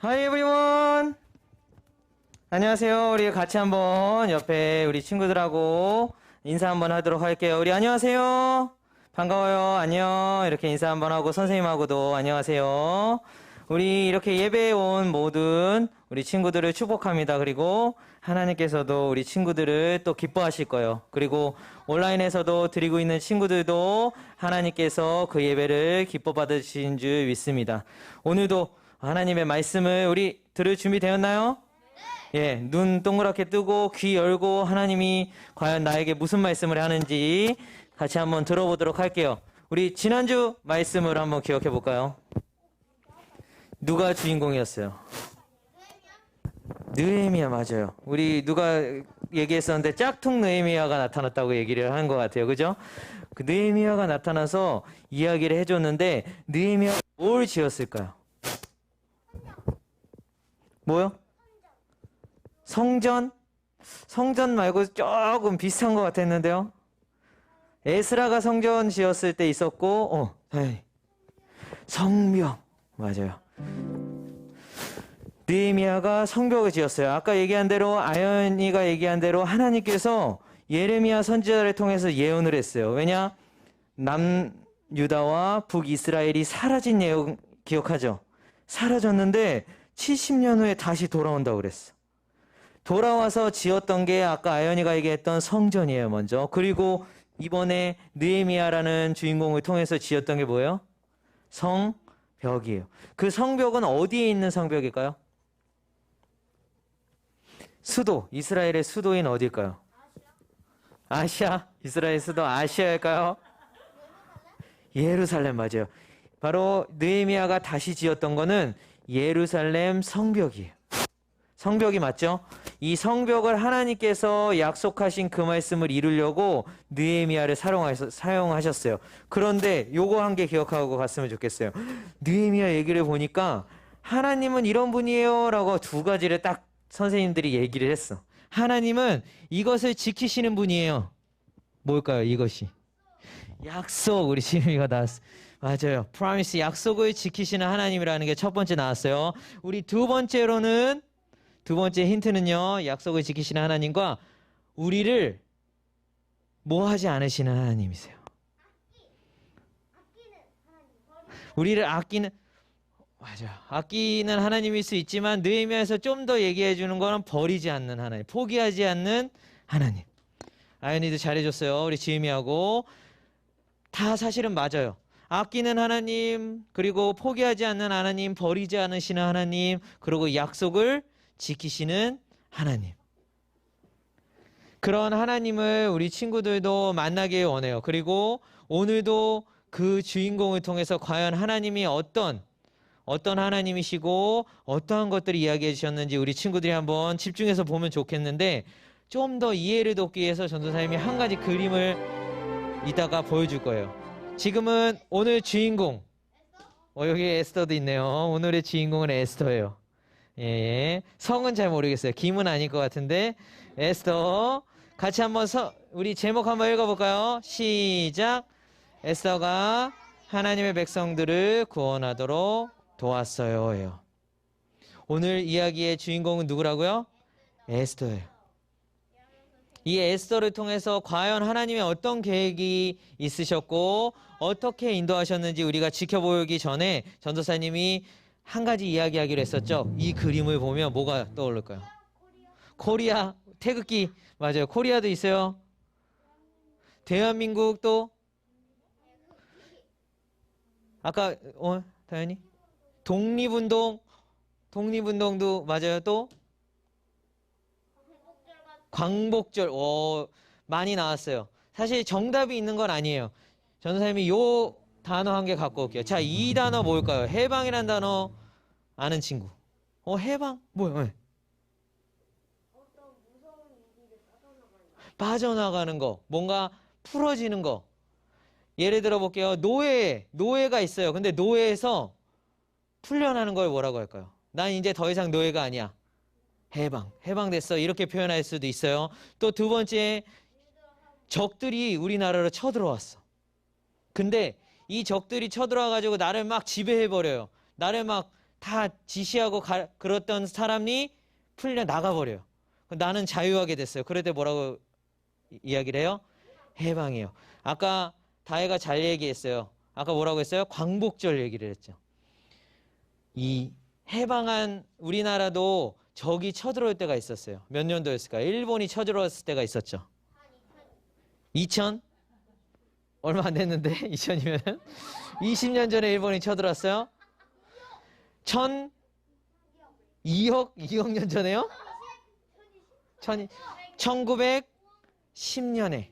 Hi everyone. 안녕하세요. 우리 같이 한번 옆에 우리 친구들하고 인사 한번 하도록 할게요. 우리 안녕하세요. 반가워요. 안녕. 이렇게 인사 한번 하고 선생님하고도 안녕하세요. 우리 이렇게 예배에 온 모든 우리 친구들을 축복합니다. 그리고 하나님께서도 우리 친구들을 또 기뻐하실 거예요. 그리고 온라인에서도 드리고 있는 친구들도 하나님께서 그 예배를 기뻐 받으신 줄 믿습니다. 오늘도 하나님의 말씀을 우리 들을 준비 되었나요? 예, 눈 동그랗게 뜨고 귀 열고 하나님이 과연 나에게 무슨 말씀을 하는지 같이 한번 들어보도록 할게요. 우리 지난주 말씀을 한번 기억해 볼까요? 누가 주인공이었어요? 느헤미야 맞아요. 우리 누가 얘기했었는데 짝퉁 느헤미야가 나타났다고 얘기를 한 것 같아요. 그죠? 그 느헤미야가 나타나서 이야기를 해줬는데 느헤미야가 뭘 지었을까요? 뭐요? 성전? 성전 말고 조금 비슷한 것 같았는데요. 에스라가 성전 지었을 때 있었고, 성벽. 맞아요. 느헤미야가 성벽을 지었어요. 아까 얘기한 대로, 아연이가 얘기한 대로 하나님께서 예레미야 선지자를 통해서 예언을 했어요. 왜냐? 남유다와 북이스라엘이 사라진 내용 기억하죠? 사라졌는데 70년 후에 다시 돌아온다고 그랬어. 돌아와서 지었던 게 아까 아연이가 얘기했던 성전이에요, 먼저. 그리고 이번에 느헤미야라는 주인공을 통해서 지었던 게 뭐예요? 성벽이에요. 그 성벽은 어디에 있는 성벽일까요? 수도, 이스라엘의 수도인 어디일까요? 아시아? 이스라엘 수도 아시아일까요? 예루살렘 맞아요. 바로 느헤미야가 다시 지었던 거는 예루살렘 성벽이에요. 성벽이 맞죠? 이 성벽을 하나님께서 약속하신 그 말씀을 이루려고 느헤미야를 사용하셨어요. 그런데 요거 한 개 기억하고 갔으면 좋겠어요. 느헤미야 얘기를 보니까 하나님은 이런 분이에요 라고 두 가지를 딱 선생님들이 얘기를 했어. 하나님은 이것을 지키시는 분이에요. 뭘까요, 이것이? 약속. 우리 지민이가 나왔어. 맞아요. promise, 약속을 지키시는 하나님이라는 게 첫 번째 나왔어요. 우리 두 번째 힌트는요, 약속을 지키시는 하나님과 우리를 뭐 하지 않으시는 하나님이세요. 우리를 아끼는 하나님일 수 있지만 느헤미야에서 좀 더 얘기해 주는 거는 버리지 않는 하나님, 포기하지 않는 하나님. 아연이도 잘해줬어요. 우리 지음이하고 다 사실은 맞아요. 아끼는 하나님, 그리고 포기하지 않는 하나님, 버리지 않으시는 하나님, 그리고 약속을 지키시는 하나님. 그런 하나님을 우리 친구들도 만나길 원해요. 그리고 오늘도 그 주인공을 통해서 과연 하나님이 어떤 하나님이시고 어떠한 것들을 이야기해 주셨는지 우리 친구들이 한번 집중해서 보면 좋겠는데, 좀 더 이해를 돕기 위해서 전도사님이 한 가지 그림을 이따가 보여줄 거예요. 지금은 오늘 주인공, 여기 에스더도 있네요. 오늘의 주인공은 에스더예요. 예, 성은 잘 모르겠어요. 김은 아닐 것 같은데 에스더. 같이 한번 우리 제목 한번 읽어볼까요? 시작. 에스더가 하나님의 백성들을 구원하도록 도왔어요. 오늘 이야기의 주인공은 누구라고요? 에스더예요. 이 에스더를 통해서 과연 하나님의 어떤 계획이 있으셨고 어떻게 인도하셨는지 우리가 지켜보기 전에 전도사님이 한 가지 이야기하기로 했었죠. 이 그림을 보면 뭐가 떠오를까요? 코리아, 태극기. 맞아요. 코리아도 있어요. 대한민국도 아까 다현이 독립운동도 맞아요. 또 광복절. 많이 나왔어요. 사실 정답이 있는 건 아니에요. 전도사님이 요 단어 한 개 갖고 올게요. 자, 이 단어 뭘까요? 해방이란 단어 아는 친구. 해방? 뭐야? 네. 빠져나가는 거. 뭔가 풀어지는 거. 예를 들어 볼게요. 노예가 있어요. 근데 노예에서 풀려나는 걸 뭐라고 할까요? 난 이제 더 이상 노예가 아니야. 해방됐어. 이렇게 표현할 수도 있어요. 또 두 번째, 적들이 우리나라로 쳐들어왔어. 근데 이 적들이 쳐들어와가지고 나를 막 지배해버려요. 나를 막 다 지시하고 그랬던 사람이 풀려 나가버려요. 나는 자유하게 됐어요. 그럴 때 뭐라고 이야기를 해요? 해방이에요. 아까 다혜가 잘 얘기했어요. 아까 뭐라고 했어요? 광복절 얘기를 했죠. 이 해방한 우리나라도 적이 쳐들어올 때가 있었어요. 몇 년도였을까요? 일본이 쳐들어왔을 때가 있었죠. 2000? 얼마 안 됐는데 2000이면은 20년 전에 일본이 쳐들어왔어요. 2억 년 전에요? 1910년에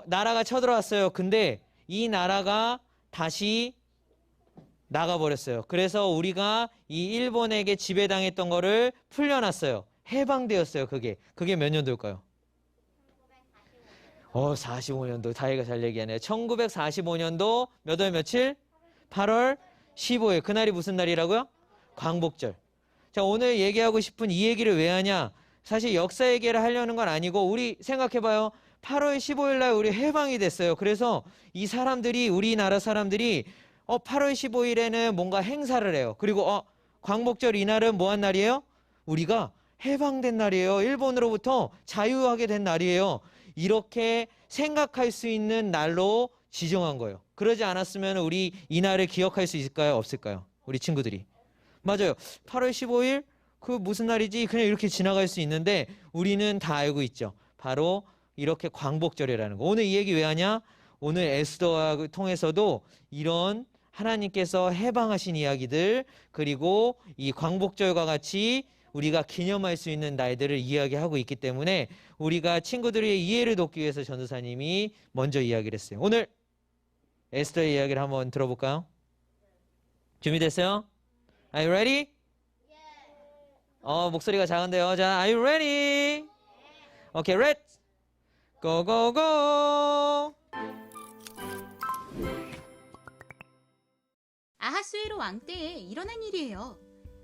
나라가 쳐들어왔어요. 근데 이 나라가 다시 나가버렸어요. 그래서 우리가 이 일본에게 지배당했던 거를 풀려났어요. 해방되었어요. 그게 몇 년도일까요? 45년도. 다혜가 잘 얘기하네요. 1945년도 몇 월 며칠? 8월 15일. 그날이 무슨 날이라고요? 광복절. 자, 오늘 얘기하고 싶은 이 얘기를 왜 하냐? 사실 역사 얘기를 하려는 건 아니고 우리 생각해봐요. 8월 15일 날 우리 해방이 됐어요. 그래서 이 사람들이 우리나라 사람들이 8월 15일에는 뭔가 행사를 해요. 그리고 광복절 이날은 뭐 한 날이에요? 우리가 해방된 날이에요. 일본으로부터 자유하게 된 날이에요. 이렇게 생각할 수 있는 날로 지정한 거예요. 그러지 않았으면 우리 이 날을 기억할 수 있을까요? 없을까요? 우리 친구들이. 맞아요. 8월 15일 그 무슨 날이지? 그냥 이렇게 지나갈 수 있는데 우리는 다 알고 있죠. 바로 이렇게 광복절이라는 거. 오늘 이 얘기 왜 하냐? 오늘 에스더와 통해서도 이런 하나님께서 해방하신 이야기들 그리고 이 광복절과 같이 우리가 기념할 수 있는 날들을 이야기하고 있기 때문에 우리가 친구들의 이해를 돕기 위해서 전도사님이 먼저 이야기를 했어요. 오늘 에스더의 이야기를 한번 들어볼까요? 준비됐어요? Are you ready? 목소리가 작은데요. 자, are you ready? Okay, let's go, go, go! 아하수에로 왕 때에 일어난 일이에요.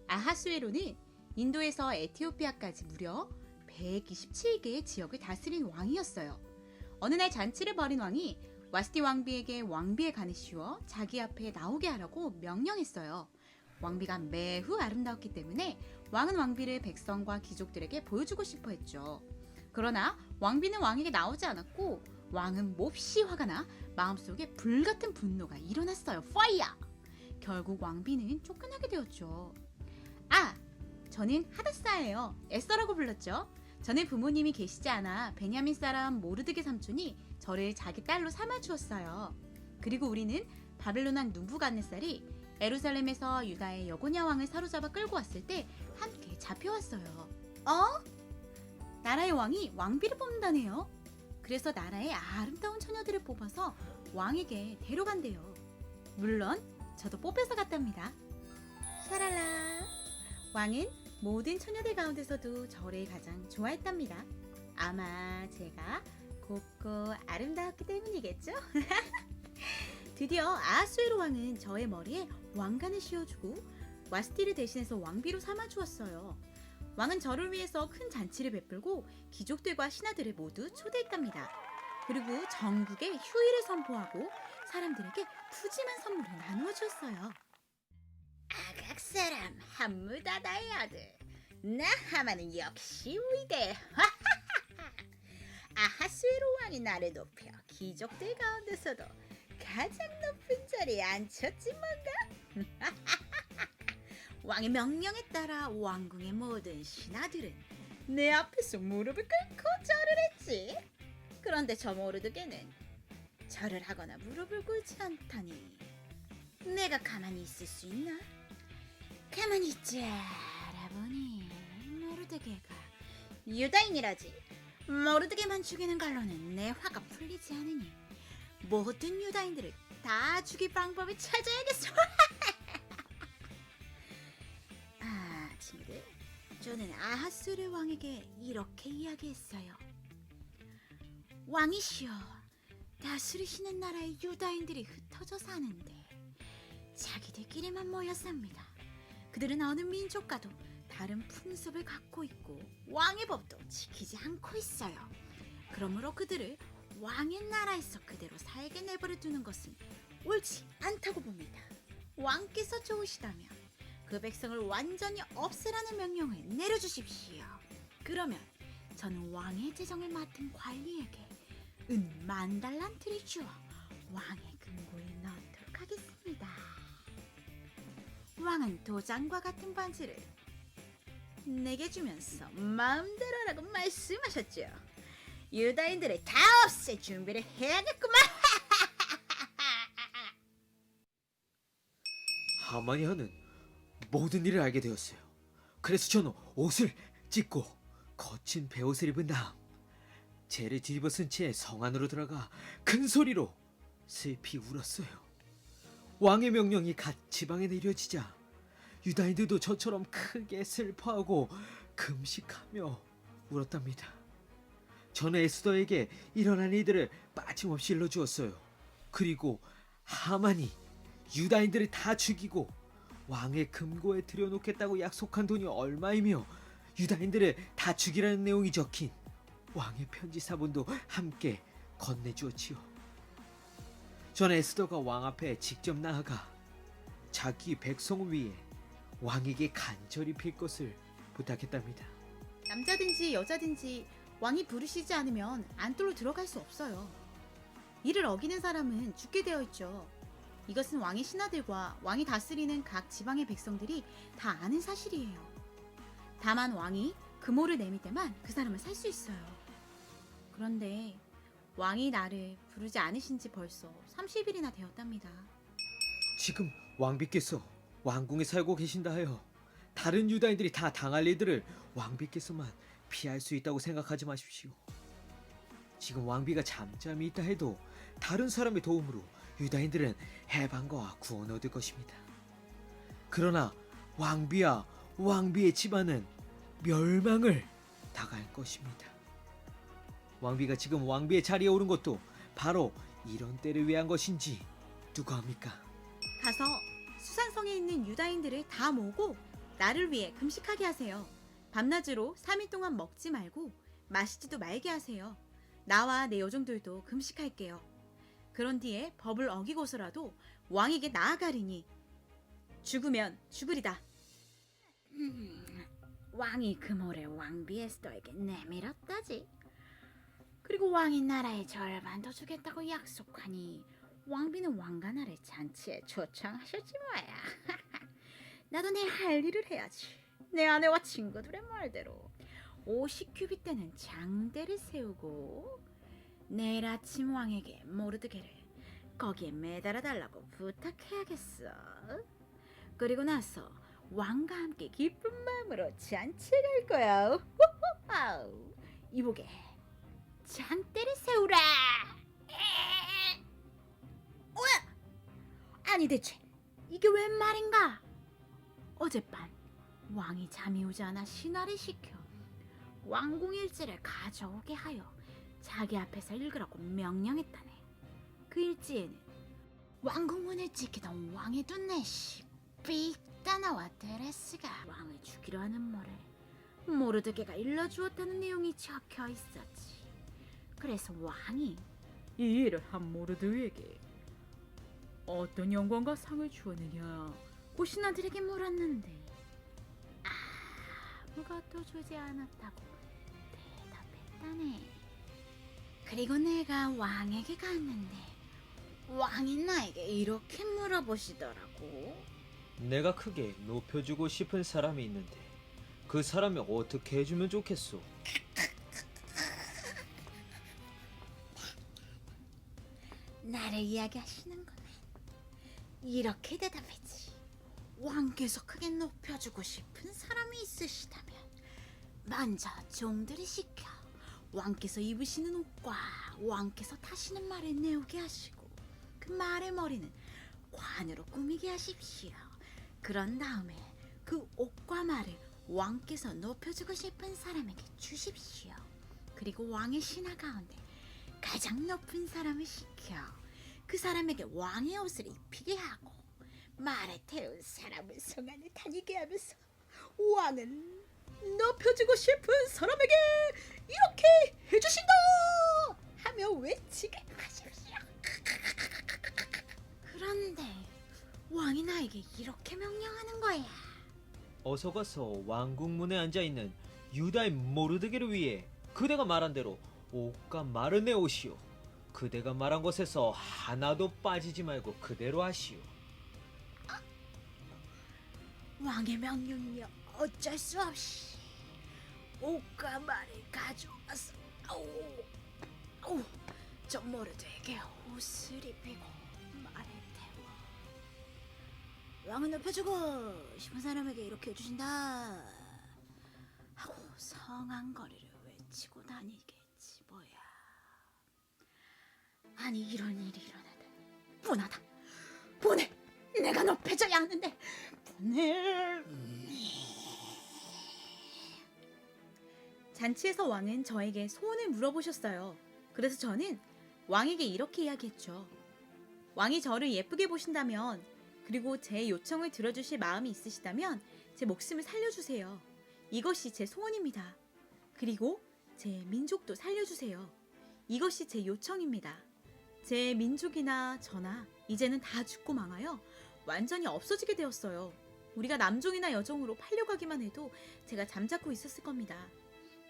아하수에로는 인도에서 에티오피아까지 무려 127개의 지역을 다스린 왕이었어요. 어느 날 잔치를 벌인 왕이 와스티 왕비에게 왕비에 간을 씌워 자기 앞에 나오게 하라고 명령했어요. 왕비가 매우 아름다웠기 때문에 왕은 왕비를 백성과 귀족들에게 보여주고 싶어 했죠. 그러나 왕비는 왕에게 나오지 않았고 왕은 몹시 화가 나 마음속에 불같은 분노가 일어났어요. 파이어! 결국 왕비는 쫓겨나게 되었죠. 저는 하다사예요. 에스더라고 불렀죠. 저는 부모님이 계시지 않아 베냐민 사람 모르드게 삼촌이 저를 자기 딸로 삼아주었어요. 그리고 우리는 바벨론 왕 누부갓네살이 예루살렘에서 유다의 여고냐 왕을 사로잡아 끌고 왔을 때 함께 잡혀왔어요. 나라의 왕이 왕비를 뽑는다네요. 그래서 나라의 아름다운 처녀들을 뽑아서 왕에게 데려간대요. 물론 저도 뽑혀서 갔답니다. 샤랄라. 왕은 모든 처녀들 가운데서도 저를 가장 좋아했답니다. 아마 제가 곱고 아름다웠기 때문이겠죠? 드디어 아하수에로 왕은 저의 머리에 왕관을 씌워주고 와스티를 대신해서 왕비로 삼아주었어요. 왕은 저를 위해서 큰 잔치를 베풀고 귀족들과 신하들을 모두 초대했답니다. 그리고 전국에 휴일을 선포하고 사람들에게 푸짐한 선물을 나누어 주었어요. 아각사람 함무다다의 아들 나 하마는 역시 위대. 아하수에로 왕이 나를 높여 귀족들 가운데서도 가장 높은 자리에 앉혔지 뭔가. 왕의 명령에 따라 왕궁의 모든 신하들은 내 앞에서 무릎을 꿇고 절을 했지. 그런데 저 모르드게는 절을 하거나 무릎을 꿇지 않다니 내가 가만히 있을 수 있나? 가만히 있지 알아보니 모르드게가 유다인이라지. 모르드게만 죽이는 걸로는 내 화가 풀리지 않으니 모든 유다인들을 다 죽일 방법을 찾아야겠어. 친구들, 저는 아하스르 왕에게 이렇게 이야기했어요. 왕이시여, 다스리시는 나라의 유다인들이 흩어져 사는데 자기들끼리만 모여 삽니다. 그들은 어느 민족과도 다른 풍습을 갖고 있고 왕의 법도 지키지 않고 있어요. 그러므로 그들을 왕의 나라에서 그대로 살게 내버려 두는 것은 옳지 않다고 봅니다. 왕께서 좋으시다면 그 백성을 완전히 없애라는 명령을 내려주십시오. 그러면 저는 왕의 재정을 맡은 관리에게 은 10,000달란트를 주어 왕의 금고에 넣도록 하겠습니다. 왕은 도장과 같은 반지를 내게 주면서 마음대로 하라고 말씀하셨죠. 유다인들을 다 없앨 준비를 해야겠구만. 하마니아는 모든 일을 알게 되었어요. 그래서 저는 옷을 찢고 거친 베옷을 입은 다음 재를 뒤집어 쓴 채 성 안으로 들어가 큰 소리로 슬피 울었어요. 왕의 명령이 갓 지방에 내려지자 유다인들도 저처럼 크게 슬퍼하고 금식하며 울었답니다. 저는 에스더에게 일어난 일들을 빠짐없이 일러주었어요. 그리고 하만이 유다인들을 다 죽이고 왕의 금고에 들여놓겠다고 약속한 돈이 얼마이며 유다인들을 다 죽이라는 내용이 적힌 왕의 편지 사본도 함께 건네주었지요. 전 에스더가 왕 앞에 직접 나아가 자기 백성 위에 왕에게 간절히 빌 것을 부탁했답니다. 남자든지 여자든지 왕이 부르시지 않으면 안뜰로 들어갈 수 없어요. 이를 어기는 사람은 죽게 되어 있죠. 이것은 왕의 신하들과 왕이 다스리는 각 지방의 백성들이 다 아는 사실이에요. 다만 왕이 금호를 내밀 때만 그 사람을 살 수 있어요. 그런데 왕이 나를 부르지 않으신 지 벌써 30일이나 되었답니다. 지금 왕비께서 왕궁에 살고 계신다 하여 다른 유다인들이 다 당할 일들을 왕비께서만 피할 수 있다고 생각하지 마십시오. 지금 왕비가 잠잠히 있다 해도 다른 사람의 도움으로 유다인들은 해방과 구원 얻을 것입니다. 그러나 왕비와 왕비의 집안은 멸망을 당할 것입니다. 왕비가 지금 왕비의 자리에 오른 것도 바로 이런 때를 위한 것인지 누가 합니까? 가서 수산성에 있는 유다인들을 다 모으고 나를 위해 금식하게 하세요. 밤낮으로 3일 동안 먹지 말고 마시지도 말게 하세요. 나와 내 여종들도 금식할게요. 그런 뒤에 법을 어기고서라도 왕에게 나아가리니 죽으면 죽으리다. 왕이 금호를 왕비 에스더에게 내밀었다지. 그리고 왕이 나라의 절반도 주겠다고 약속하니 왕비는 왕가나를 잔치에 초청하셨지 뭐야. 나도 내 할 일을 해야지. 내 아내와 친구들의 말대로 50규빗 되는 장대를 세우고 내일 아침 왕에게 모르드게를 거기에 매달아 달라고 부탁해야겠어. 그리고 나서 왕과 함께 기쁜 마음으로 잔치에 갈 거야. 아우, 이보게 장대를 세우라. 뭐야? 아니 대체 이게 웬 말인가? 어젯밤 왕이 잠이 오지 않아 신하를 시켜 왕궁 일지를 가져오게 하여 자기 앞에서 읽으라고 명령했다네. 그 일지에는 왕궁 문을 지키던 왕의 둘넷이 빅다나와 데레스가 왕을 죽이려 하는 말을 모르드게가 일러주었다는 내용이 적혀 있었지. 그래서 왕이 이 일을 한 모르드에게 어떤 영광과 상을 주었느냐 고 신하들에게 물었는데 아무것도 주지 않았다고 대답했다네. 그리고 내가 왕에게 갔는데 왕이 나에게 이렇게 물어보시더라고. 내가 크게 높여주고 싶은 사람이 있는데 그 사람이 어떻게 해주면 좋겠소? 나를 이야기하시는구나. 이렇게 대답했지. 왕께서 크게 높여주고 싶은 사람이 있으시다면 먼저 종들을 시켜 왕께서 입으시는 옷과 왕께서 타시는 말을 내오게 하시고 그 말의 머리는 관으로 꾸미게 하십시오. 그런 다음에 그 옷과 말을 왕께서 높여주고 싶은 사람에게 주십시오. 그리고 왕의 신하 가운데 가장 높은 사람을 시켜 그 사람에게 왕의 옷을 입히게 하고 말에 태운 사람을 성 안에 다니게 하면서 왕은 높여주고 싶은 사람에게 이렇게 해주신다 하며 외치게 하십시오. 그런데 왕이 나에게 이렇게 명령하는 거야. 어서 가서 왕궁문에 앉아있는 유다의 모르드게를 위해 그대가 말한 대로 옷과 말을 내오시오. 그대가 말한 것에서 하나도 빠지지 말고 그대로 하시오. 왕의 명령이여 어쩔 수 없이 옷과 말을 가져와서 저 모르드에게 옷을 입히고 말을 태워 왕은 높여주고 싶은 사람에게 이렇게 해주신다 하고 성한 거리를 외치고 다니겠지 뭐야. 아니 이런 일이 일어나다 분하다. 분해. 내가 높여줘야 하는데 분해. 잔치에서 왕은 저에게 소원을 물어보셨어요. 그래서 저는 왕에게 이렇게 이야기했죠. 왕이 저를 예쁘게 보신다면, 그리고 제 요청을 들어주실 마음이 있으시다면 제 목숨을 살려주세요. 이것이 제 소원입니다. 그리고 제 민족도 살려주세요. 이것이 제 요청입니다. 제 민족이나 저나 이제는 다 죽고 망하여 완전히 없어지게 되었어요. 우리가 남종이나 여종으로 팔려가기만 해도 제가 잠자코 있었을 겁니다.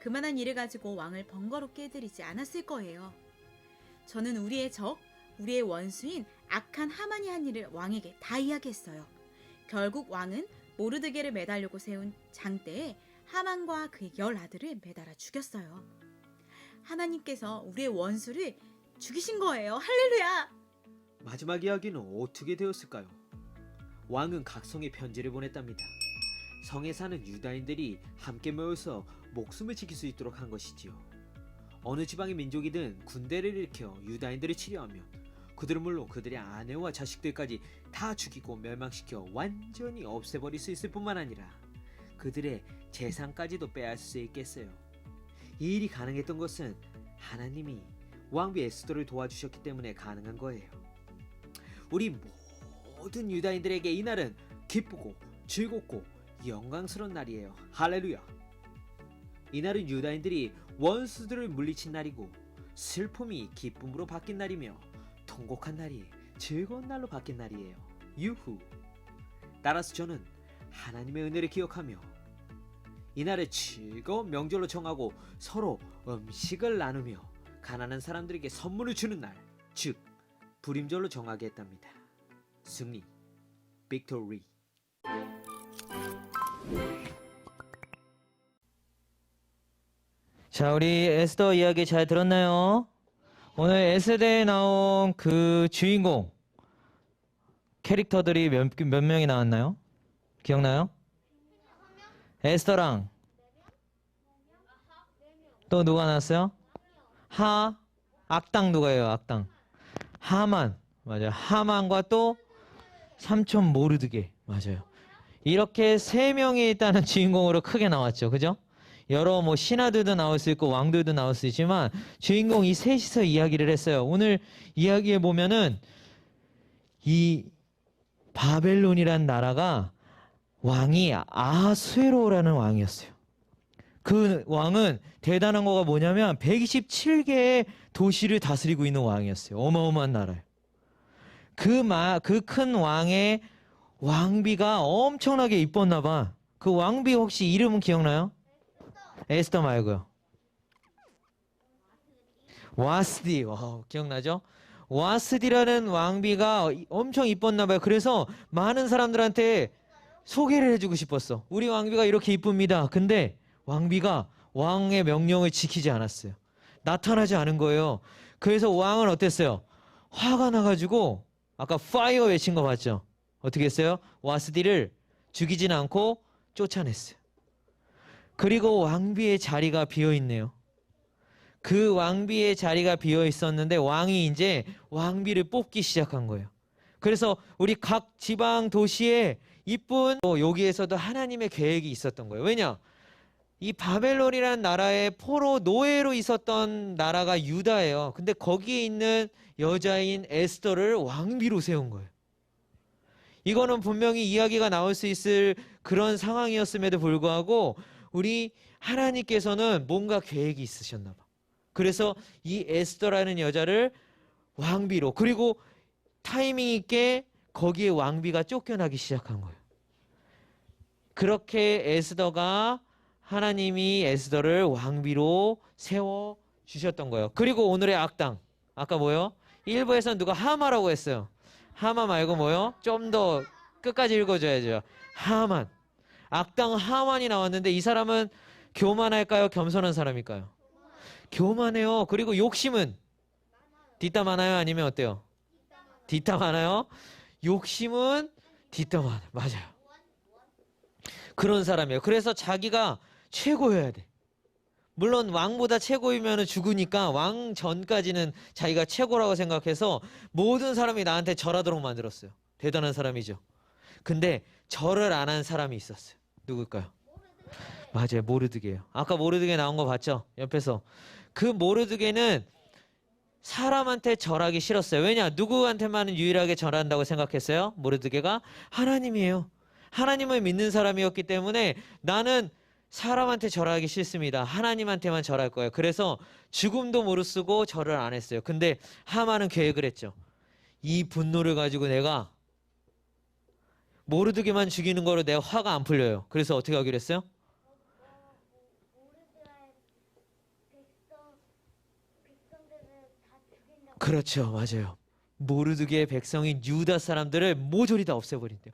그만한 일을 가지고 왕을 번거롭게 해드리지 않았을 거예요. 저는 우리의 적, 우리의 원수인 악한 하만이 한 일을 왕에게 다 이야기했어요. 결국 왕은 모르드게를 매달려고 세운 장대에 하만과 그의 10아들을 매달아 죽였어요. 하나님께서 우리의 원수를 죽이신 거예요. 할렐루야! 마지막 이야기는 어떻게 되었을까요? 왕은 각성에 편지를 보냈답니다. 성에 사는 유다인들이 함께 모여서 목숨을 지킬 수 있도록 한 것이지요. 어느 지방의 민족이든 군대를 일으켜 유다인들을 치료하면 그들은 물론 그들의 아내와 자식들까지 다 죽이고 멸망시켜 완전히 없애버릴 수 있을 뿐만 아니라 그들의 재산까지도 빼앗을 수 있겠어요. 이 일이 가능했던 것은 하나님이 왕비 에스더를 도와주셨기 때문에 가능한 거예요. 우리 모든 유다인들에게 이날은 기쁘고 즐겁고 영광스러운 날이에요. 할렐루야. 이날은 유다인들이 원수들을 물리친 날이고 슬픔이 기쁨으로 바뀐 날이며 통곡한 날이 즐거운 날로 바뀐 날이에요. 유후. 따라서 저는 하나님의 은혜를 기억하며 이날을 즐거운 명절로 정하고 서로 음식을 나누며 가난한 사람들에게 선물을 주는 날, 즉 불임절로 정하게 했답니다. 승리, 빅토리. 자, 우리 에스더 이야기 잘 들었나요? 오늘 에스더에 나온 그 주인공 캐릭터들이 몇 명이 나왔나요? 기억나요? 에스더랑 또 누가 나왔어요? 악당 누가예요? 악당 하만. 맞아요. 하만과 또 삼촌 모르드게. 맞아요. 이렇게 3명이 일단은 주인공으로 크게 나왔죠. 그죠? 여러 신하들도 나올 수 있고 왕들도 나올 수 있지만 주인공 이 셋이서 이야기를 했어요. 오늘 이야기에 보면은 이 바벨론이란 나라가 왕이 아하수에로라는 왕이었어요. 그 왕은 대단한 거가 뭐냐면 127개의 도시를 다스리고 있는 왕이었어요. 어마어마한 나라예요. 그 큰 왕의 왕비가 엄청나게 이뻤나 봐. 그 왕비 혹시 이름은 기억나요? 에스더 말고요. 와스디. 기억나죠? 와스디라는 왕비가 엄청 이뻤나 봐요. 그래서 많은 사람들한테 소개를 해주고 싶었어. 우리 왕비가 이렇게 이쁩니다. 근데 왕비가 왕의 명령을 지키지 않았어요. 나타나지 않은 거예요. 그래서 왕은 어땠어요? 화가 나가지고 아까 파이어 외친 거 봤죠? 어떻게 했어요? 와스디를 죽이진 않고 쫓아냈어요. 그리고 왕비의 자리가 비어있네요. 그 왕비의 자리가 비어있었는데 왕이 이제 왕비를 뽑기 시작한 거예요. 그래서 우리 각 지방 도시에 이쁜 여기에서도 하나님의 계획이 있었던 거예요. 왜냐? 이 바벨론이라는 나라의 포로 노예로 있었던 나라가 유다예요. 근데 거기에 있는 여자인 에스더를 왕비로 세운 거예요. 이거는 분명히 이야기가 나올 수 있을 그런 상황이었음에도 불구하고 우리 하나님께서는 뭔가 계획이 있으셨나 봐. 그래서 이 에스더라는 여자를 왕비로, 그리고 타이밍 있게 거기에 왕비가 쫓겨나기 시작한 거예요. 그렇게 에스더가 하나님이 에스더를 왕비로 세워 주셨던 거예요. 그리고 오늘의 악당. 아까 뭐요? 1부에서는 누가 하마라고 했어요. 하마 말고 뭐요? 좀 더 끝까지 읽어줘야죠. 하만. 악당 하만이 나왔는데 이 사람은 교만할까요? 겸손한 사람일까요? 교만해요. 그리고 욕심은 뒷담 많아요? 아니면 어때요? 뒷담 많아요? 욕심은 뒷담 많아요. 맞아요. 그런 사람이에요. 그래서 자기가 최고여야 돼. 물론 왕보다 최고이면 죽으니까 왕 전까지는 자기가 최고라고 생각해서 모든 사람이 나한테 절하도록 만들었어요. 대단한 사람이죠. 근데 절을 안 한 사람이 있었어요. 누굴까요? 맞아요. 모르드게예요. 아까 모르드게 나온 거 봤죠? 옆에서. 그 모르드게는 사람한테 절하기 싫었어요. 왜냐? 누구한테만 유일하게 절한다고 생각했어요? 모르드게가 하나님이에요. 하나님을 믿는 사람이었기 때문에 나는 사람한테 절하기 싫습니다. 하나님한테만 절할 거예요. 그래서 죽음도 무릅쓰고 절을 안 했어요. 근데 하만은 계획을 했죠. 이 분노를 가지고 내가 모르드게만 죽이는 거로 내가 화가 안 풀려요. 그래서 어떻게 하기로 했어요? 그렇죠. 맞아요. 모르드게의 백성인 유다 사람들을 모조리 다 없애버린대요.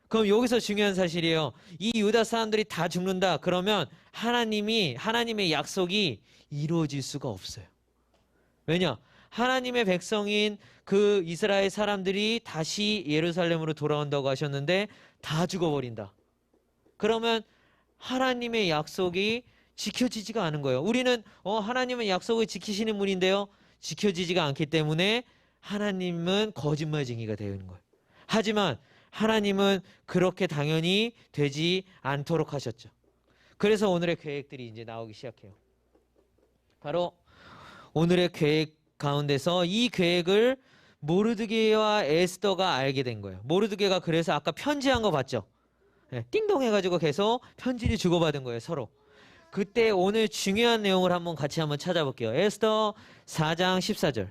그럼 여기서 중요한 사실이에요. 이 유다 사람들이 다 죽는다. 그러면 하나님의 약속이 이루어질 수가 없어요. 왜냐? 하나님의 백성인 그 이스라엘 사람들이 다시 예루살렘으로 돌아온다고 하셨는데 다 죽어버린다. 그러면 하나님의 약속이 지켜지지가 않은 거예요. 우리는 하나님은 약속을 지키시는 분인데요. 지켜지지가 않기 때문에 하나님은 거짓말쟁이가 되는 거예요. 하지만 하나님은 그렇게 당연히 되지 않도록 하셨죠. 그래서 오늘의 계획들이 이제 나오기 시작해요. 바로 오늘의 계획 가운데서 이 계획을 모르드게와 에스더가 알게 된 거예요. 모르드게가 그래서 아까 편지한 거 봤죠? 네, 띵동 해가지고 계속 편지를 주고받은 거예요, 서로. 그때 오늘 중요한 내용을 같이 한번 찾아볼게요. 에스더 4장 14절.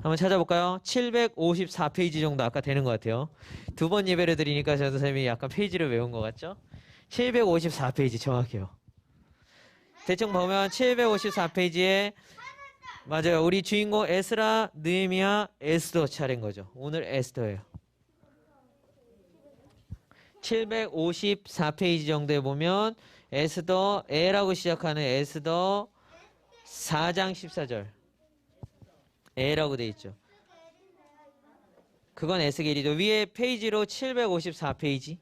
한번 찾아볼까요? 754페이지 정도 아까 되는 것 같아요. 두 번 예배를 드리니까 전도사님이 약간 페이지를 외운 것 같죠? 754페이지 정확해요. 대충 보면 754페이지에 맞아요. 우리 주인공 에스라, 느헤미야, 에스더 차례인 거죠. 오늘 에스더예요. 754페이지 정도에 보면 에스더, 에라고 시작하는 에스더 4장 14절. 에라고 돼 있죠. 그건 에스겔이죠. 위에 페이지로 754페이지.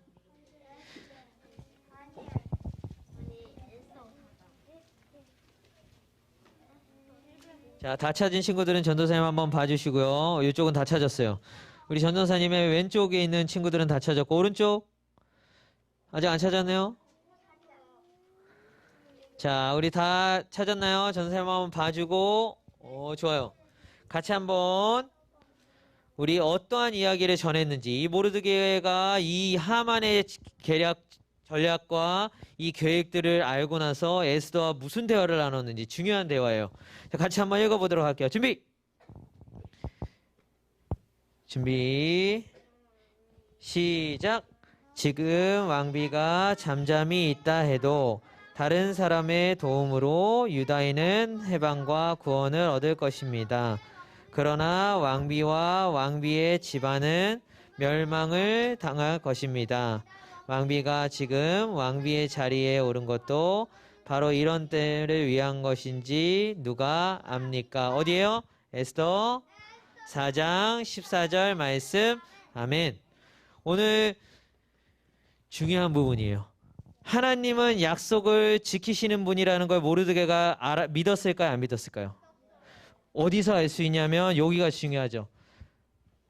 자, 다 찾은 친구들은 전도사님 한번 봐주시고요. 이쪽은 다 찾았어요. 우리 전도사님의 왼쪽에 있는 친구들은 다 찾았고 오른쪽? 아직 안 찾았네요? 자, 우리 다 찾았나요? 전도사님 한번 봐주고 좋아요. 같이 한번 우리 어떠한 이야기를 전했는지 이 모르드게가 이 하만의 전략과 이 계획들을 알고 나서 에스더와 무슨 대화를 나눴는지 중요한 대화예요. 자, 같이 한번 읽어보도록 할게요. 준비 시작. 지금 왕비가 잠잠히 있다 해도 다른 사람의 도움으로 유다인은 해방과 구원을 얻을 것입니다. 그러나 왕비와 왕비의 집안은 멸망을 당할 것입니다. 왕비가 지금 왕비의 자리에 오른 것도 바로 이런 때를 위한 것인지 누가 압니까? 어디에요? 에스더 4장 14절 말씀. 아멘. 오늘 중요한 부분이에요. 하나님은 약속을 지키시는 분이라는 걸 모르드게가 믿었을까요? 안 믿었을까요? 어디서 알 수 있냐면 여기가 중요하죠.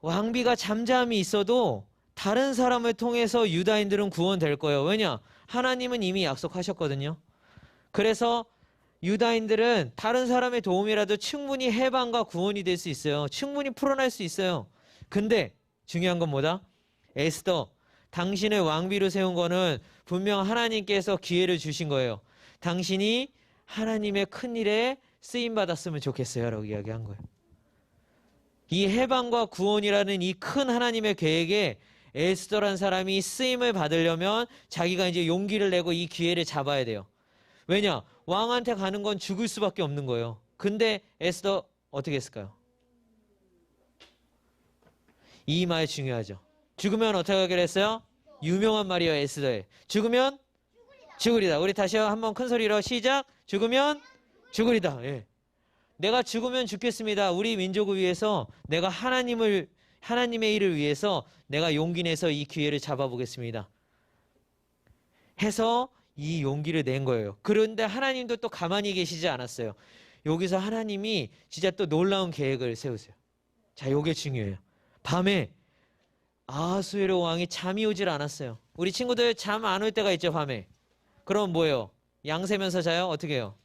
왕비가 잠잠히 있어도 다른 사람을 통해서 유다인들은 구원될 거예요. 왜냐? 하나님은 이미 약속하셨거든요. 그래서 유다인들은 다른 사람의 도움이라도 충분히 해방과 구원이 될 수 있어요. 충분히 풀어날 수 있어요. 근데 중요한 건 뭐다? 에스더, 당신을 왕비로 세운 거는 분명 하나님께서 기회를 주신 거예요. 당신이 하나님의 큰 일에 쓰임 받았으면 좋겠어요 라고 이야기한 거예요. 이 해방과 구원이라는 이 큰 하나님의 계획에 에스더란 사람이 쓰임을 받으려면 자기가 이제 용기를 내고 이 기회를 잡아야 돼요. 왜냐? 왕한테 가는 건 죽을 수밖에 없는 거예요. 근데 에스더 어떻게 했을까요? 이 말 중요하죠. 죽으면 어떻게 하기로 했어요? 유명한 말이에요, 에스더의. 죽으면 죽으리다. 우리 다시 한번 큰 소리로 시작. 죽으면 죽으리다. 예. 내가 죽으면 죽겠습니다. 우리 민족을 위해서 내가 하나님의 일을 위해서 내가 용기 내서 이 기회를 잡아보겠습니다. 해서 이 용기를 낸 거예요. 그런데 하나님도 또 가만히 계시지 않았어요. 여기서 하나님이 진짜 또 놀라운 계획을 세우세요. 자, 요게 중요해요. 밤에 아하수에로 왕이 잠이 오질 않았어요. 우리 친구들 잠 안 올 때가 있죠, 밤에. 그럼 뭐예요? 양 세면서 자요? 어떻게 해요?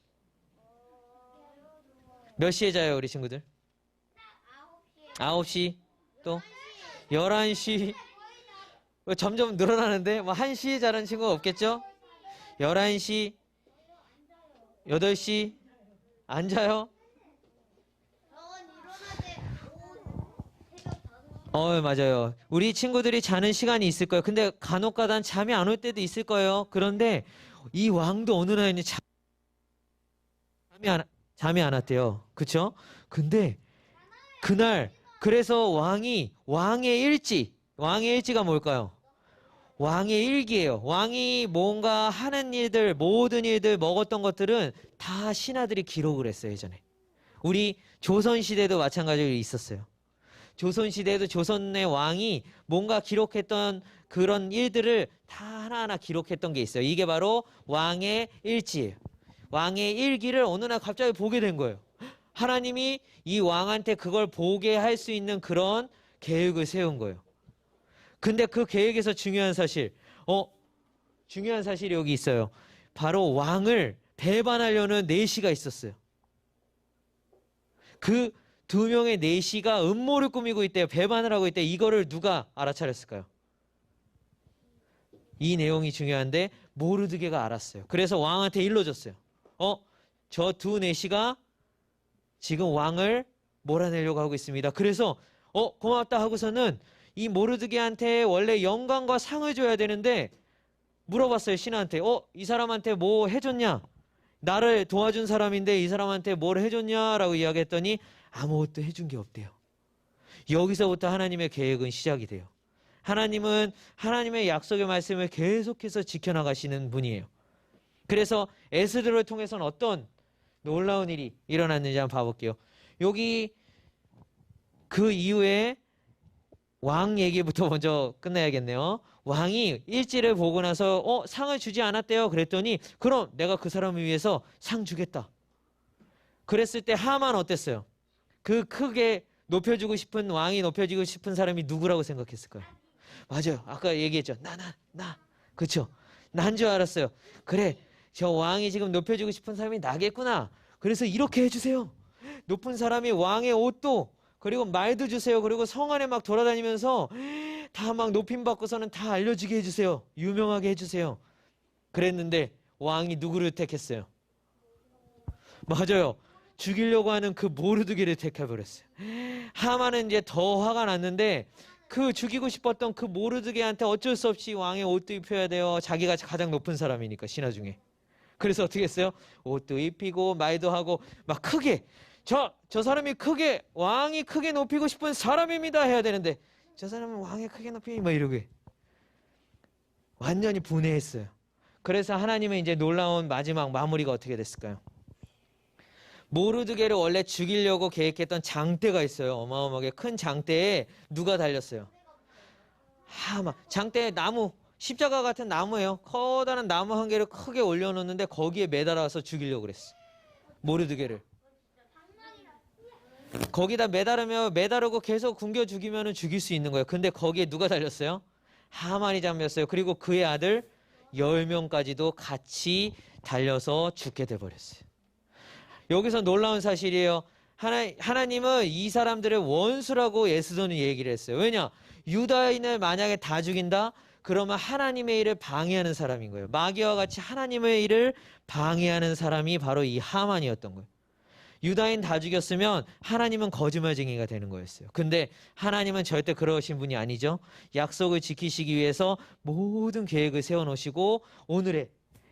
몇 시에 자요, 우리 친구들? 9시? 또? 11시? 점점 늘어나는데? 뭐 1시에 자는 친구가 없겠죠? 11시? 8시? 안 자요? 맞아요. 우리 친구들이 자는 시간이 있을 거예요. 근데 간혹가다 잠이 안 올 때도 있을 거예요. 그런데 이 왕도 어느 날에는 잠이 안 왔대요. 그쵸? 근데 그날 그래서 왕의 일지가 뭘까요? 왕의 일기예요. 왕이 뭔가 하는 일들, 모든 일들, 먹었던 것들은 다 신하들이 기록을 했어요, 예전에. 우리 조선시대도 마찬가지로 있었어요. 조선시대에도 조선의 왕이 뭔가 기록했던 그런 일들을 다 하나하나 기록했던 게 있어요. 이게 바로 왕의 일지예요. 왕의 일기를 어느 날 갑자기 보게 된 거예요. 하나님이 이 왕한테 그걸 보게 할 수 있는 그런 계획을 세운 거예요. 근데 그 계획에서 중요한 사실이 여기 있어요. 바로 왕을 배반하려는 내시가 있었어요. 그 2명의 내시가 음모를 꾸미고 있대요. 배반을 하고 있대요. 이거를 누가 알아차렸을까요? 이 내용이 중요한데 모르드게가 알았어요. 그래서 왕한테 일러줬어요. 저 2 내시가 지금 왕을 몰아내려고 하고 있습니다. 그래서 고맙다 하고서는 이 모르드게한테 원래 영광과 상을 줘야 되는데 물어봤어요. 신하한테. 이 사람한테 뭐 해줬냐? 나를 도와준 사람인데 이 사람한테 뭘 해줬냐라고 이야기했더니 아무것도 해준 게 없대요. 여기서부터 하나님의 계획은 시작이 돼요. 하나님은 하나님의 약속의 말씀을 계속해서 지켜나가시는 분이에요. 그래서 에스더를 통해서는 어떤 놀라운 일이 일어났는지 한번 봐볼게요. 여기 그 이후에 왕 얘기부터 먼저 끝내야겠네요. 왕이 일지를 보고 나서 상을 주지 않았대요. 그랬더니 그럼 내가 그 사람을 위해서 상 주겠다. 그랬을 때 하만 어땠어요? 그 크게 높여주고 싶은 왕이 높여주고 싶은 사람이 누구라고 생각했을까요? 맞아요. 아까 얘기했죠. 나. 그쵸? 난 줄 알았어요. 그래. 저 왕이 지금 높여주고 싶은 사람이 나겠구나. 그래서 이렇게 해주세요. 높은 사람이 왕의 옷도 그리고 말도 주세요. 그리고 성 안에 막 돌아다니면서 다 막 높임 받고서는 다 알려주게 해주세요. 유명하게 해주세요. 그랬는데 왕이 누구를 택했어요? 맞아요. 죽이려고 하는 그 모르드게를 택해버렸어요. 하만은 이제 더 화가 났는데 그 죽이고 싶었던 그 모르드게한테 어쩔 수 없이 왕의 옷도 입혀야 돼요. 자기가 가장 높은 사람이니까 신하 중에. 그래서 어떻게 했어요? 옷도 입히고 말도 하고 막 크게 저 사람이 크게 왕이 크게 높이고 싶은 사람입니다 해야 되는데 저 사람은 왕이 크게 높이 뭐 이러게 완전히 분해했어요. 그래서 하나님의 이제 놀라운 마지막 마무리가 어떻게 됐을까요? 모르드게를 원래 죽이려고 계획했던 장대가 있어요. 어마어마하게 큰 장대에 누가 달렸어요? 하만. 장대에 나무, 십자가 같은 나무예요. 커다란 나무 한 개를 크게 올려놓는데 거기에 매달아서 죽이려고 그랬어. 모르드게를. 거기다 매다르고 계속 굶겨 죽이면 죽일 수 있는 거예요. 근데 거기에 누가 달렸어요? 하만이 잡혔어요. 그리고 그의 아들 10명까지도 같이 달려서 죽게 돼버렸어요. 여기서 놀라운 사실이에요. 하나님은 이 사람들의 원수라고 에스더는 얘기를 했어요. 왜냐? 유다인을 만약에 다 죽인다? 그러면 하나님의 일을 방해하는 사람인 거예요. 마귀와 같이 하나님의 일을 방해하는 사람이 바로 이 하만이었던 거예요. 유다인 다 죽였으면 하나님은 거짓말쟁이가 되는 거였어요. 근데 하나님은 절대 그러신 분이 아니죠. 약속을 지키시기 위해서 모든 계획을 세워놓으시고 오늘의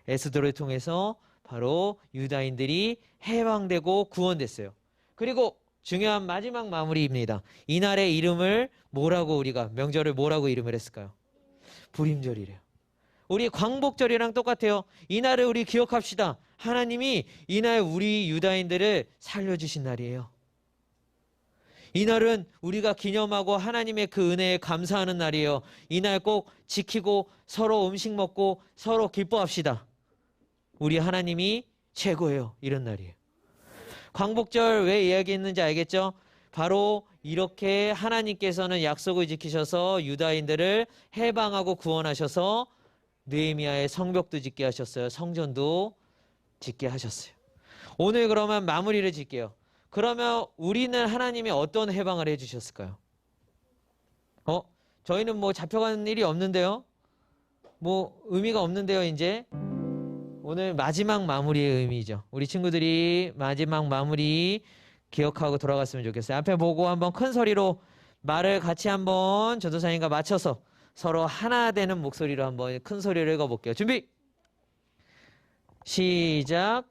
에스더를 통해서 바로 유다인들이 해방되고 구원됐어요. 그리고 중요한 마지막 마무리입니다. 이날의 이름을 뭐라고 우리가 명절을 뭐라고 이름을 했을까요? 불임절이래요. 우리 광복절이랑 똑같아요. 이날을 우리 기억합시다. 하나님이 이날 우리 유다인들을 살려주신 날이에요. 이날은 우리가 기념하고 하나님의 그 은혜에 감사하는 날이에요. 이날 꼭 지키고 서로 음식 먹고 서로 기뻐합시다. 우리 하나님이 최고예요. 이런 날이에요. 광복절 왜 이야기했는지 알겠죠? 바로 이렇게 하나님께서는 약속을 지키셔서 유다인들을 해방하고 구원하셔서 느헤미야의 성벽도 짓게 하셨어요. 성전도 짓게 하셨어요. 오늘 그러면 마무리를 짓게요. 그러면 우리는 하나님이 어떤 해방을 해주셨을까요? 저희는 뭐 잡혀가는 일이 없는데요. 뭐 의미가 없는데요. 이제 오늘 마지막 마무리의 의미죠. 우리 친구들이 마지막 마무리 기억하고 돌아갔으면 좋겠어요. 앞에 보고 한번 큰 소리로 말을 같이 한번 전도사님과 맞춰서 서로 하나 되는 목소리로 한번 큰 소리를 읽어볼게요. 준비! 시작!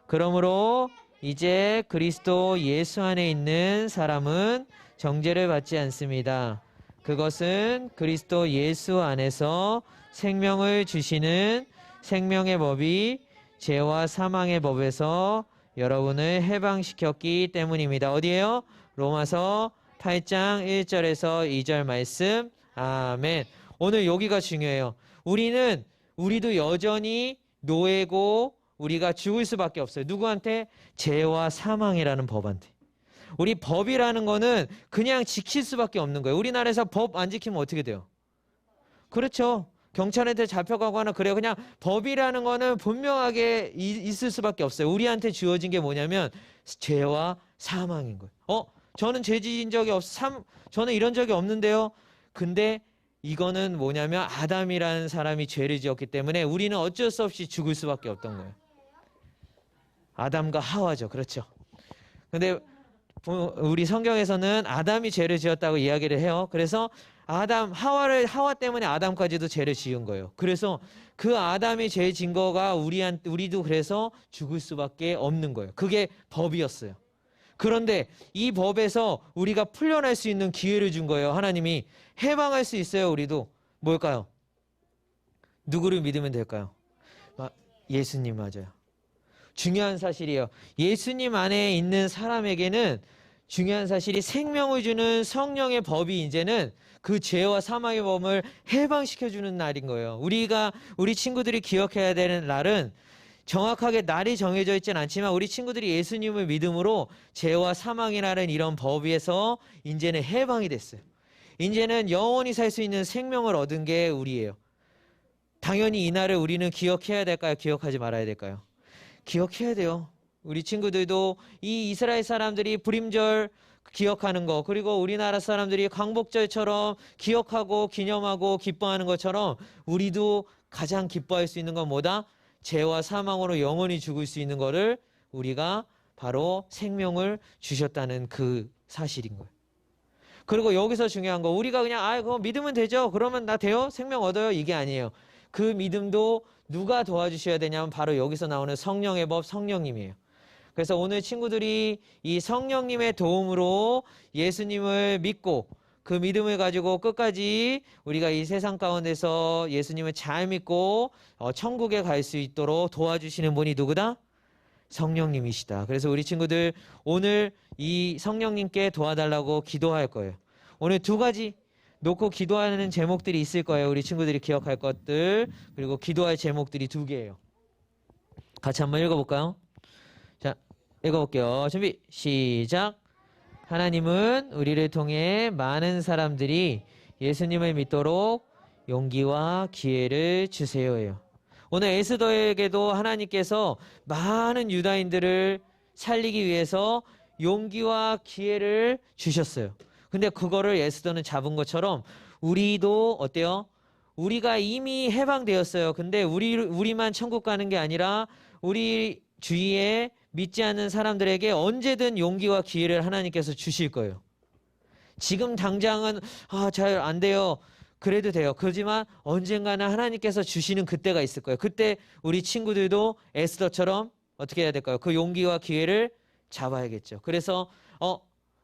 그러므로 이제 그리스도 예수 안에 있는 사람은 정죄를 받지 않습니다. 그것은 그리스도 예수 안에서 생명을 주시는 생명의 법이 죄와 사망의 법에서 여러분을 해방시켰기 때문입니다. 어디에요? 로마서 8장 1절에서 2절 말씀. 아멘. 오늘 여기가 중요해요. 우리도 여전히 노예고 우리가 죽을 수밖에 없어요. 누구한테? 죄와 사망이라는 법한테. 우리 법이라는 거는 그냥 지킬 수밖에 없는 거예요. 우리나라에서 법 안 지키면 어떻게 돼요? 그렇죠. 경찰한테 잡혀가거나 그래요. 그냥 법이라는 거는 분명하게 있을 수밖에 없어요. 우리한테 주어진 게 뭐냐면 죄와 사망인 거예요. 저는 죄 지은 적이 저는 이런 적이 없는데요. 근데 이거는 뭐냐면 아담이라는 사람이 죄를 지었기 때문에 우리는 어쩔 수 없이 죽을 수밖에 없던 거예요. 아담과 하와죠. 그렇죠. 근데 우리 성경에서는 아담이 죄를 지었다고 이야기를 해요. 그래서 하와 때문에 아담까지도 죄를 지은 거예요. 그래서 그 아담이 죄 진 거가 우리도 그래서 죽을 수밖에 없는 거예요. 그게 법이었어요. 그런데 이 법에서 우리가 풀려날 수 있는 기회를 준 거예요. 하나님이 해방할 수 있어요. 우리도. 뭘까요? 누구를 믿으면 될까요? 예수님 맞아요. 중요한 사실이에요. 예수님 안에 있는 사람에게는 중요한 사실이 생명을 주는 성령의 법이 이제는 그 죄와 사망의 법을 해방시켜주는 날인 거예요. 우리 친구들이 기억해야 되는 날은 정확하게 날이 정해져 있진 않지만 우리 친구들이 예수님을 믿음으로 죄와 사망이라는 이런 법에서 이제는 해방이 됐어요. 이제는 영원히 살 수 있는 생명을 얻은 게 우리예요. 당연히 이 날을 우리는 기억해야 될까요? 기억하지 말아야 될까요? 기억해야 돼요. 우리 친구들도 이 이스라엘 사람들이 불임절 기억하는 거, 그리고 우리나라 사람들이 광복절처럼 기억하고 기념하고 기뻐하는 것처럼 우리도 가장 기뻐할 수 있는 건 뭐다? 죄와 사망으로 영원히 죽을 수 있는 거를 우리가 바로 생명을 주셨다는 그 사실인 거예요. 그리고 여기서 중요한 거, 우리가 그냥 그거 믿으면 되죠. 그러면 나 돼요? 생명 얻어요? 이게 아니에요. 그 믿음도 누가 도와주셔야 되냐면 바로 여기서 나오는 성령의 법, 성령님이에요. 그래서 오늘 친구들이 이 성령님의 도움으로 예수님을 믿고 그 믿음을 가지고 끝까지 우리가 이 세상 가운데서 예수님을 잘 믿고 천국에 갈 수 있도록 도와주시는 분이 누구다? 성령님이시다. 그래서 우리 친구들 오늘 이 성령님께 도와달라고 기도할 거예요. 오늘 두 가지 놓고 기도하는 제목들이 있을 거예요. 우리 친구들이 기억할 것들, 그리고 기도할 제목들이 두 개예요. 같이 한번 읽어볼까요? 자, 읽어볼게요. 준비, 시작. 하나님은 우리를 통해 많은 사람들이 예수님을 믿도록 용기와 기회를 주세요예요. 오늘 에스더에게도 하나님께서 많은 유다인들을 살리기 위해서 용기와 기회를 주셨어요. 근데 그거를 에스더는 잡은 것처럼 우리도 어때요? 우리가 이미 해방되었어요. 근데 우리만 천국 가는 게 아니라 우리 주위에 믿지 않는 사람들에게 언제든 용기와 기회를 하나님께서 주실 거예요. 지금 당장은 잘 안 돼요. 그래도 돼요. 그렇지만 언젠가는 하나님께서 주시는 그때가 있을 거예요. 그때 우리 친구들도 에스더처럼 어떻게 해야 될까요? 그 용기와 기회를 잡아야겠죠. 그래서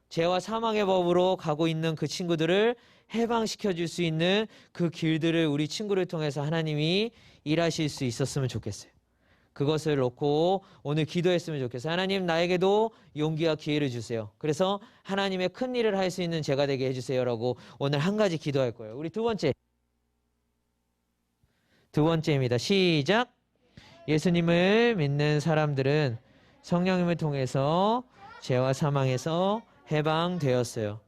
죄와 사망의 법으로 가고 있는 그 친구들을 해방시켜 줄 수 있는 그 길들을 우리 친구를 통해서 하나님이 일하실 수 있었으면 좋겠어요. 그것을 놓고 오늘 기도했으면 좋겠어요. 하나님, 나에게도 용기와 기회를 주세요. 그래서 하나님의 큰 일을 할 수 있는 제가 되게 해주세요라고 오늘 한 가지 기도할 거예요. 우리 두 번째입니다. 시작. 예수님을 믿는 사람들은 성령님을 통해서 죄와 사망에서 해방되었어요.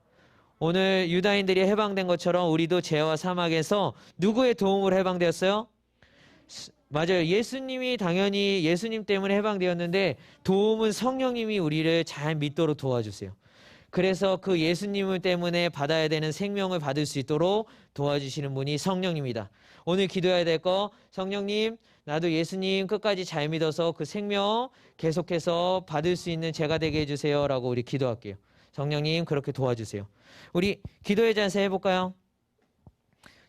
오늘 유다인들이 해방된 것처럼 우리도 죄와 사망에서 누구의 도움으로 해방되었어요? 맞아요. 예수님이 당연히 예수님 때문에 해방되었는데 도움은 성령님이 우리를 잘 믿도록 도와주세요. 그래서 그 예수님 때문에 받아야 되는 생명을 받을 수 있도록 도와주시는 분이 성령님이다. 오늘 기도해야 될 거, 성령님, 나도 예수님 끝까지 잘 믿어서 그 생명 계속해서 받을 수 있는 제가 되게 해주세요 라고 우리 기도할게요. 성령님 그렇게 도와주세요. 우리 기도의 자세 해볼까요?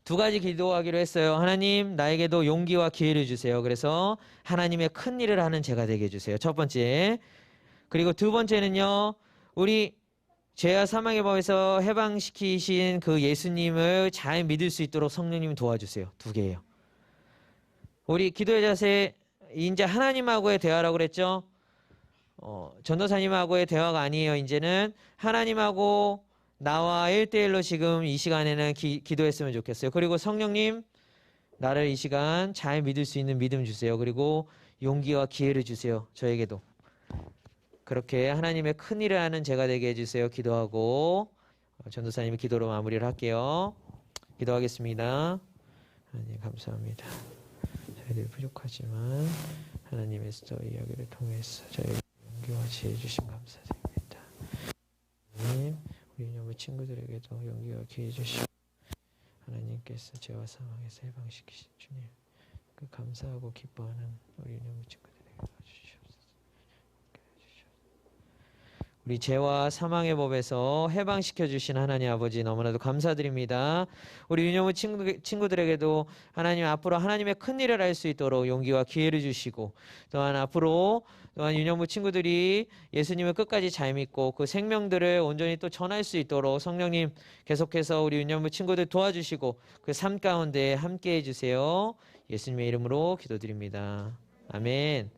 두 가지 기도하기로 했어요. 하나님, 나에게도 용기와 기회를 주세요. 그래서 하나님의 큰 일을 하는 제가 되게 해주세요. 첫 번째. 그리고 두 번째는요, 우리 죄와 사망의 법에서 해방시키신 그 예수님을 잘 믿을 수 있도록 성령님이 도와주세요. 두 개예요. 우리 기도의 자세, 이제 하나님하고의 대화라고 그랬죠? 전도사님하고의 대화가 아니에요. 이제는 하나님하고 나와 1대1로 지금 이 시간에는 기도했으면 좋겠어요. 그리고 성령님, 나를 이 시간 잘 믿을 수 있는 믿음 주세요. 그리고 용기와 기회를 주세요. 저에게도. 그렇게 하나님의 큰 일을 하는 제가 되게 해주세요. 기도하고 전도사님이 기도로 마무리를 할게요. 기도하겠습니다. 하나님 감사합니다. 저희들이 부족하지만 하나님의 스토 이야기를 통해서 저희 용기와 지혜 주신 감사드립니다. 하나님, 우리 이놈의 친구들에게도 용기와 기회 주시고 하나님께서 죄와 사망에서 해방시키신 주님, 그 감사하고 기뻐하는 우리 이놈의 친구들에게 도와주시옵소서. 우리 죄와 사망의 법에서 해방시켜 주신 하나님 아버지 너무나도 감사드립니다. 우리 유념의 친구들에게도 하나님 앞으로 하나님의 큰 일을 할 수 있도록 용기와 기회를 주시고 또한 유념부 친구들이 예수님을 끝까지 잘 믿고 그 생명들을 온전히 또 전할 수 있도록 성령님 계속해서 우리 유념부 친구들 도와주시고 그 삶 가운데 함께 해주세요. 예수님의 이름으로 기도드립니다. 아멘.